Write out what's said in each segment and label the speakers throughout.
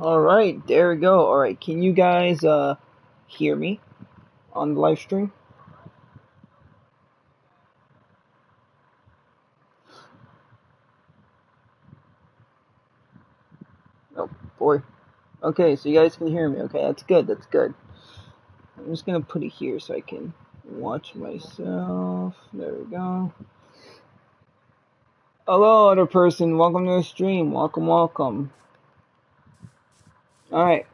Speaker 1: Alright, there we go. Alright, can you guys hear me on the live stream? Oh boy. Okay, so you guys can hear me. Okay, that's good, that's good. I'm just gonna put it here so I can watch myself. There we go. Hello, other person. Welcome to the stream. Welcome, welcome. Alright,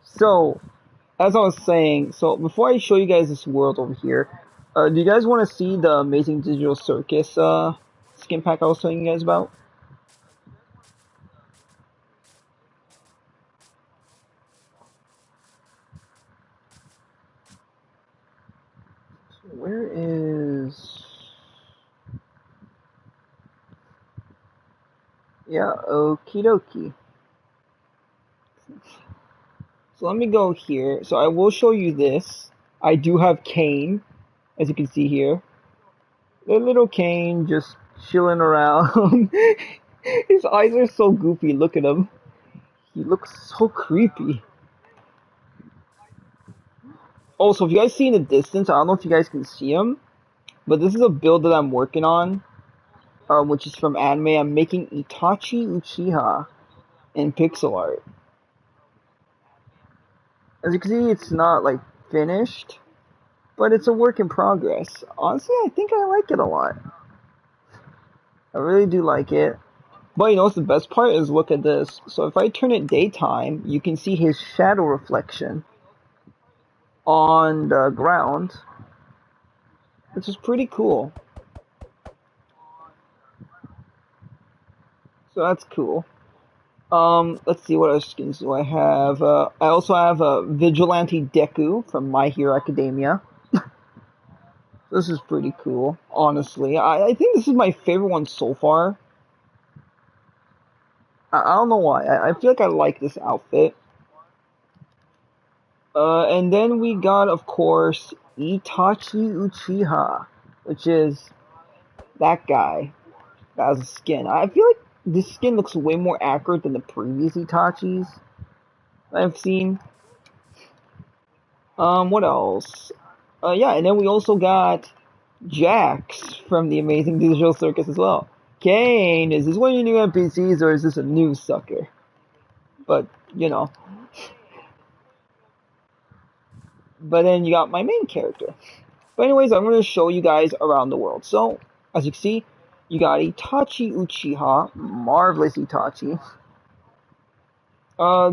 Speaker 1: so as I was saying, so before I show you guys this world over here, do you guys want to see the Amazing Digital Circus skin pack I was telling you guys about? Where is... Yeah, okie dokie. So let me go here. So I will show you this. I do have Kane, as you can see here. The little Kane just chilling around. His eyes are so goofy. Look at him. He looks so creepy. Also, if you guys see in the distance, I don't know if you guys can see him, but this is a build that I'm working on, which is from anime. I'm making Itachi Uchiha in pixel art. As you can see, it's not like finished, but it's a work in progress. Honestly, I think I like it a lot. I really do like it. But you know what's the best part is, look at this. So if I turn it daytime, you can see his shadow reflection on the ground, which is pretty cool. So that's cool. Let's see what other skins do I have. I also have Vigilante Deku from My Hero Academia. This is pretty cool, honestly. I think this is my favorite one so far. I don't know why. I feel like I like this outfit. And then we got, of course, Itachi Uchiha, which is that guy that has a skin. I feel like this skin looks way more accurate than the previous Itachis I've seen. What else? Yeah, and then we also got Jax from the Amazing Digital Circus as well. Kane, is this one of your new NPCs or is this a new sucker? But, you know. But then you got my main character. But anyways, I'm going to show you guys around the world. So, as you can see, you got Itachi Uchiha, marvelous Itachi.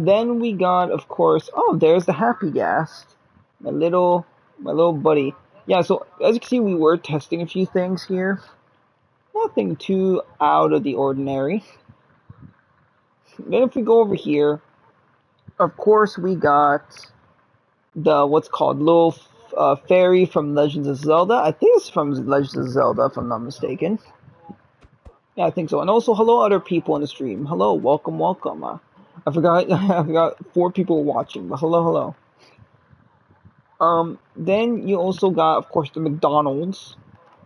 Speaker 1: Then we got, of course, oh, there's the Happy Ghast, my little buddy. Yeah, so as you can see, we were testing a few things here. Nothing too out of the ordinary. Then if we go over here, of course we got the what's called little fairy from Legends of Zelda. I think it's from Legends of Zelda, if I'm not mistaken. Yeah, I think so. And also, hello, other people in the stream. Hello, welcome, welcome. I forgot, I forgot 4 people watching, but hello, hello. Then you also got, of course, the McDonald's,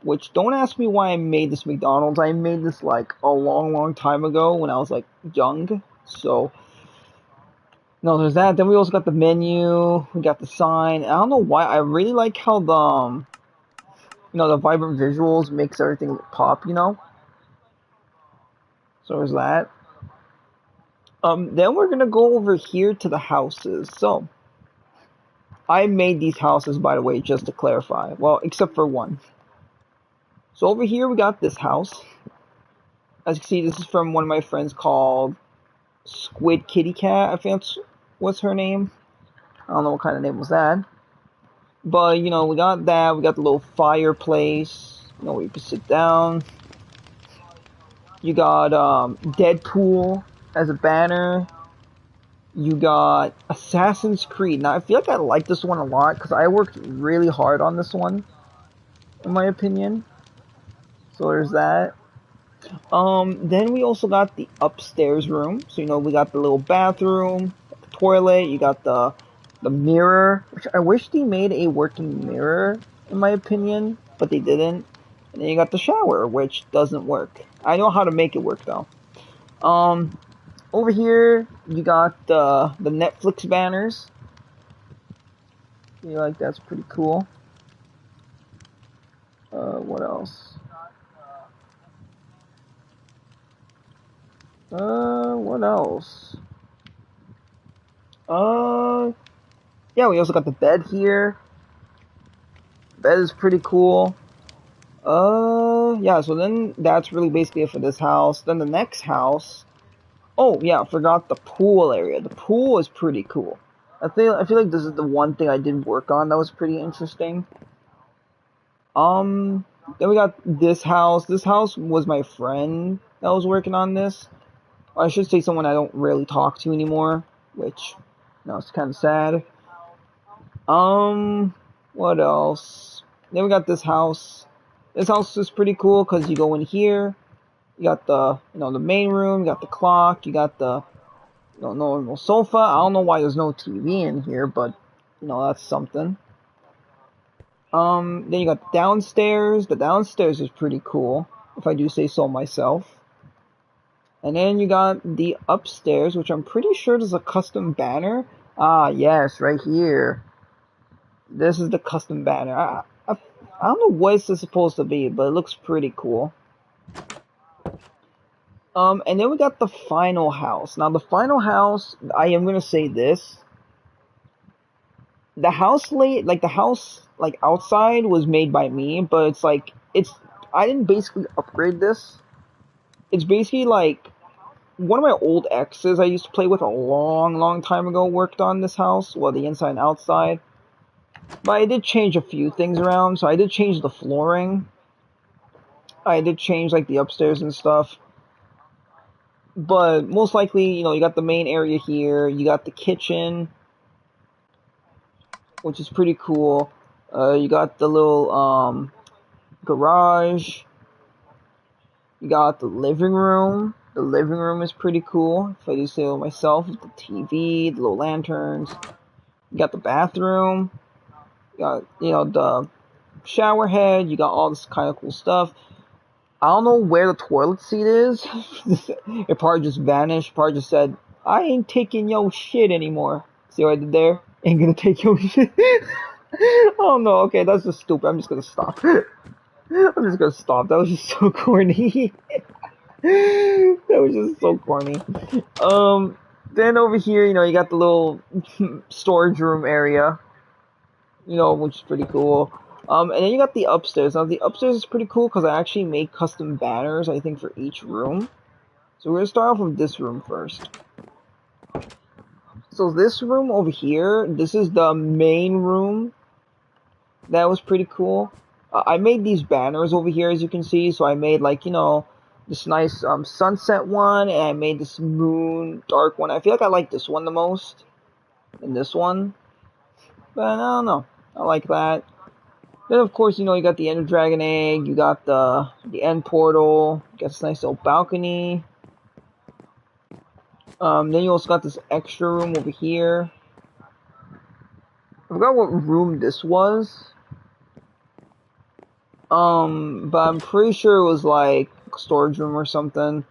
Speaker 1: which don't ask me why I made this McDonald's. I made this like a long, long time ago when I was like young. So, no, there's that. Then we also got the menu. We got the sign. I don't know why. I really like how the, you know, the vibrant visuals makes everything pop, you know. So there's that. Then we're gonna go over here to the houses. So, I made these houses, by the way, just to clarify. Well, except for one. So over here we got this house. As you can see, this is from one of my friends called Squid Kitty Cat. I think that's what's her name. I don't know what kind of name was that. But, you know, we got that. We got the little fireplace, you know, where you can sit down. You got Deadpool as a banner. You got Assassin's Creed. Now, I feel like I like this one a lot because I worked really hard on this one, in my opinion. So there's that. Then we also got the upstairs room. So, you know, we got the little bathroom, the toilet, you got the mirror, which I wish they made a working mirror, in my opinion, but they didn't. And then you got the shower, which doesn't work. I know how to make it work, though. over here, you got the Netflix banners. You like that's pretty cool. What else? What else? Yeah, we also got the bed here. Bed is pretty cool. Yeah, so then that's really basically it for this house. Then the next house. Oh, yeah, I forgot the pool area. The pool is pretty cool. I feel like this is the one thing I did work on that was pretty interesting. Then we got this house. This house was my friend that was working on this. I should say someone I don't really talk to anymore, which, it's kind of sad. What else? Then we got this house. This house is pretty cool because you go in here, you got the main room, you got the clock, you got the, normal sofa. I don't know why there's no TV in here, but, that's something. Then you got the downstairs. The downstairs is pretty cool, if I do say so myself. And then you got the upstairs, which I'm pretty sure is a custom banner. Ah, yes, right here. This is the custom banner. I don't know what it's supposed to be, but it looks pretty cool. And then we got the final house. Now, the final house, I am gonna say this. The house outside was made by me, but I didn't basically upgrade this. It's basically like one of my old exes I used to play with a long time ago worked on this house, well, the inside and outside. But I did change a few things around, so I did change the flooring. I did change, like, the upstairs and stuff. But most likely, you got the main area here, you got the kitchen, which is pretty cool. You got the little, garage. You got the living room. The living room is pretty cool, if I do say so myself. The TV, the little lanterns. You got the bathroom. You got, the shower head. You got all this kind of cool stuff. I don't know where the toilet seat is. It probably just vanished. Probably just said, I ain't taking your shit anymore. See what I did there? Ain't gonna take your shit. Oh no, okay, that's just stupid. I'm just gonna stop. I'm just gonna stop. That was just so corny. That was just so corny. Then over here, you got the little storage room area, which is pretty cool. And then you got the upstairs. Now, the upstairs is pretty cool because I actually made custom banners, I think, for each room. So we're gonna start off with this room first. So this room over here, this is the main room. That was pretty cool. I made these banners over here, as you can see. So I made, like, this nice sunset one, and I made this moon dark one. I feel like I like this one the most than this one, but I don't know. I like that. Then of course, you got the Ender Dragon egg, you got the end portal, you got this nice little balcony. Then you also got this extra room over here. I forgot what room this was. But I'm pretty sure it was like a storage room or something.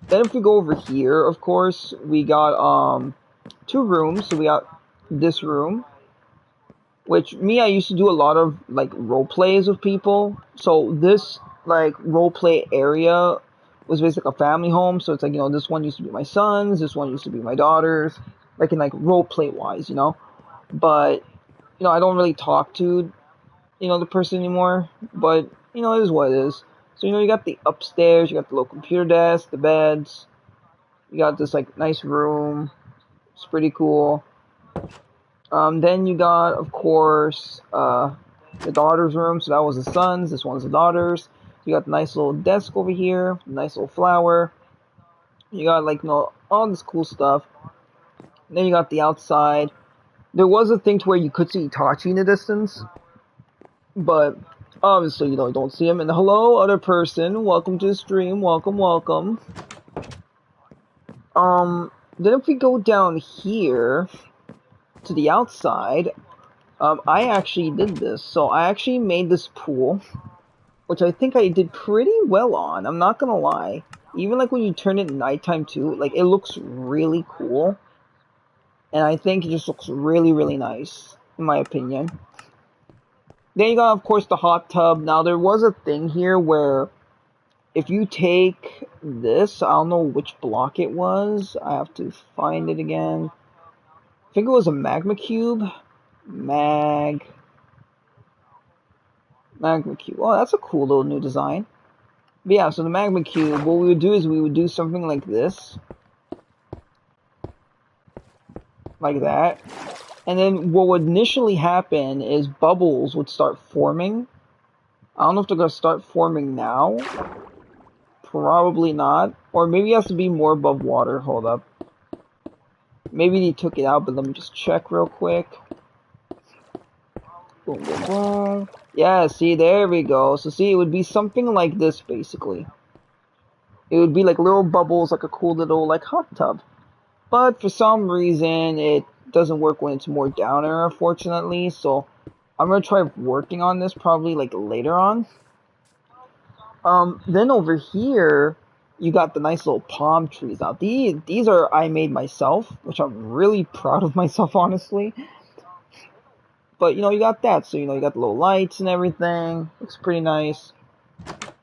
Speaker 1: Then if we go over here, of course, we got two rooms. So we got this room, which I used to do a lot of like role plays with people. So this like role play area was basically a family home. So it's like, this one used to be my son's, this one used to be my daughter's, like in like role play wise, But I don't really talk to the person anymore. But it is what it is. So you got the upstairs, you got the little computer desk, the beds. You got this like nice room. It's pretty cool. Then you got, of course, the daughter's room. So that was the son's. This one's the daughter's. You got the nice little desk over here. Nice little flower. You got like all this cool stuff. And then you got the outside. There was a thing to where you could see Itachi in the distance, but obviously you don't see him. And hello, other person. Welcome to the stream. Welcome. Then if we go down here to the outside, I actually did this. So I actually made this pool, which I think I did pretty well on. I'm not gonna lie. even like when you turn it nighttime too, like it looks really cool. And I think it just looks really, really nice, in my opinion. Then you got, of course, the hot tub. Now, there was a thing here where if you take this, I don't know which block it was. I have to find it again. I think it was a magma cube. Magma cube. Oh, that's a cool little new design. But yeah, so the magma cube, what we would do is we would do something like this. Like that. And then what would initially happen is bubbles would start forming. I don't know if they're going to start forming now. Probably not. Or maybe it has to be more above water. Hold up. Maybe they took it out, but let me just check real quick. Boom, boom, boom. Yeah, see, there we go. So see, it would be something like this, basically. It would be like little bubbles, like a cool little, like, hot tub. But for some reason, it doesn't work when it's more downer, unfortunately. So I'm going to try working on this probably, like, later on. Then over here, you got the nice little palm trees. Now, these are I made myself, which I'm really proud of myself, honestly. But, you know, you got that. So, you know, you got the little lights and everything. Looks pretty nice.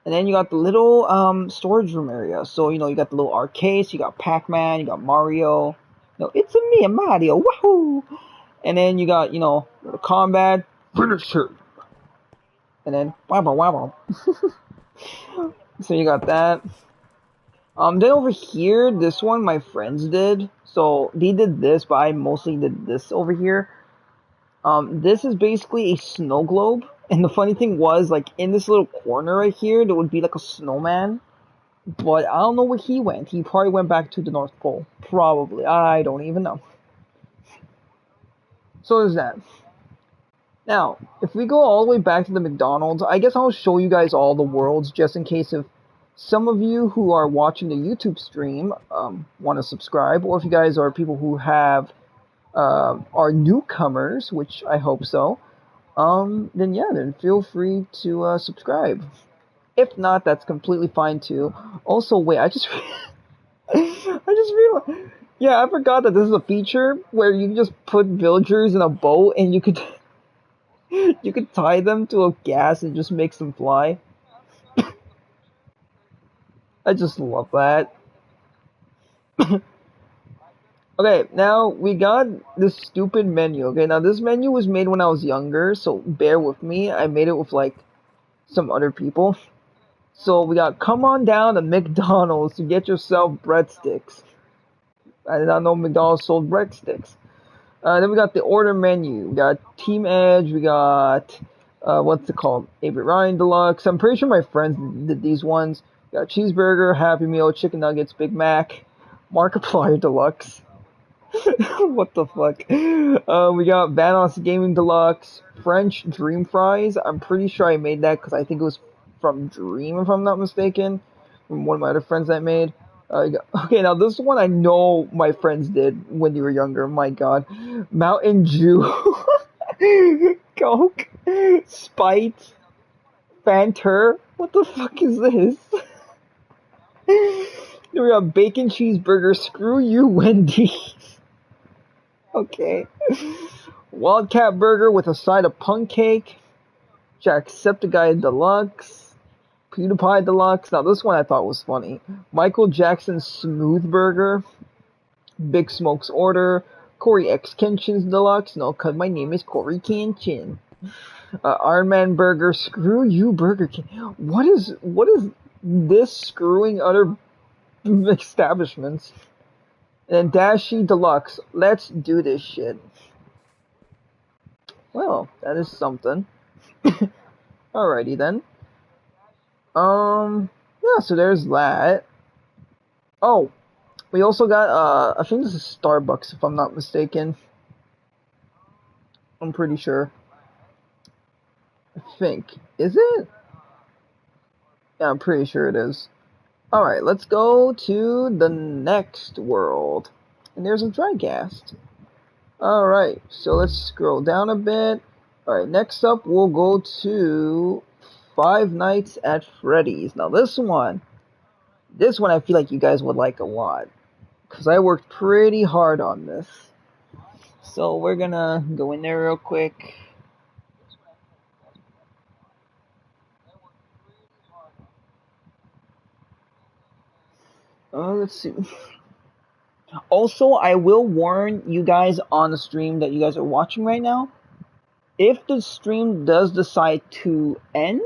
Speaker 1: And then you got the little, storage room area. So, you know, you got the little arcades. You got Pac-Man. You got Mario. No, it's a me, Mario. Woohoo! And then you got, you know, the combat. Finisher. And then, wabble, wabble. So you got that. Then over here, this one my friends did. So they did this, but I mostly did this over here. This is basically a snow globe. And the funny thing was, like, in this little corner right here, there would be like a snowman. But I don't know where he went. He probably went back to the North Pole. Probably. I don't even know. So there's that. Now, if we go all the way back to the McDonald's, I guess I'll show you guys all the worlds just in case if some of you who are watching the YouTube stream want to subscribe, or if you guys are people who have are newcomers, which I hope so, then yeah, then feel free to subscribe. If not, that's completely fine too. Also, wait, I just realized, yeah, I forgot that this is a feature where you can just put villagers in a boat and you could you could tie them to a gas and just makes them fly. I just love that. Okay, now we got this stupid menu. Okay, now this menu was made when I was younger, so bear with me. I made it with like some other people. So we got come on down to McDonald's to get yourself breadsticks. I did not know McDonald's sold breadsticks. Then we got the order menu. We got Team Edge. We got what's it called? Avery Ryan Deluxe. I'm pretty sure my friends did these ones. We got cheeseburger, Happy Meal, chicken nuggets, Big Mac, Markiplier Deluxe. What the fuck? We got Vanoss Gaming Deluxe, French Dream Fries. I'm pretty sure I made that because I think it was from Dream, if I'm not mistaken, from one of my other friends I made. Okay, now this one I know my friends did when they were younger. My God, Mountain Dew, Coke, Spite, Fanter. What the fuck is this? Then we got bacon cheeseburger. Screw you, Wendy's. Okay. Wildcat burger with a side of punk cake. Jacksepticeye Deluxe. PewDiePie Deluxe. Now this one I thought was funny. Michael Jackson Smooth Burger. Big Smoke's Order. Corey X Kenshin's Deluxe. No, cause my name is Corey Kenshin. Iron Man Burger. Screw you, Burger King. What is this screwing other establishments? And Dashi Deluxe. Let's do this shit. Well, that is something. Alrighty then. Yeah, so there's that. Oh, we also got, I think this is Starbucks, if I'm not mistaken. I'm pretty sure. I think. Is it? Yeah, I'm pretty sure it is. Alright, let's go to the next world. And there's a Drygast. Alright, so let's scroll down a bit. Alright, next up we'll go to Five Nights at Freddy's. Now this one, This one I feel like you guys would like a lot, because I worked pretty hard on this. So we're gonna go in there real quick. Let's see. Also, I will warn you guys on the stream that you guys are watching right now. If the stream does decide to end,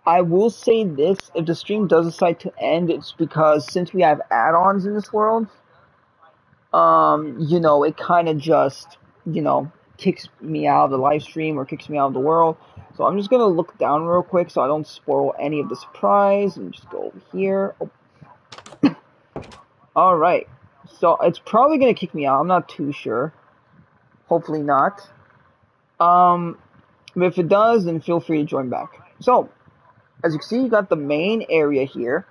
Speaker 1: I will say this, if the stream does decide to end, it's because since we have add-ons in this world, you know, it kind of just, you know, kicks me out of the live stream or kicks me out of the world. So I'm just gonna look down real quick so I don't spoil any of the surprise and just go over here. Oh. Alright, so it's probably gonna kick me out, I'm not too sure. Hopefully not. But if it does, then feel free to join back. So, as you can see, you got the main area here,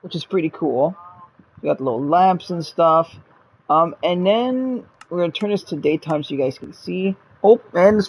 Speaker 1: which is pretty cool. You got the little lamps and stuff. And then we're gonna turn this to daytime so you guys can see. Oh, and the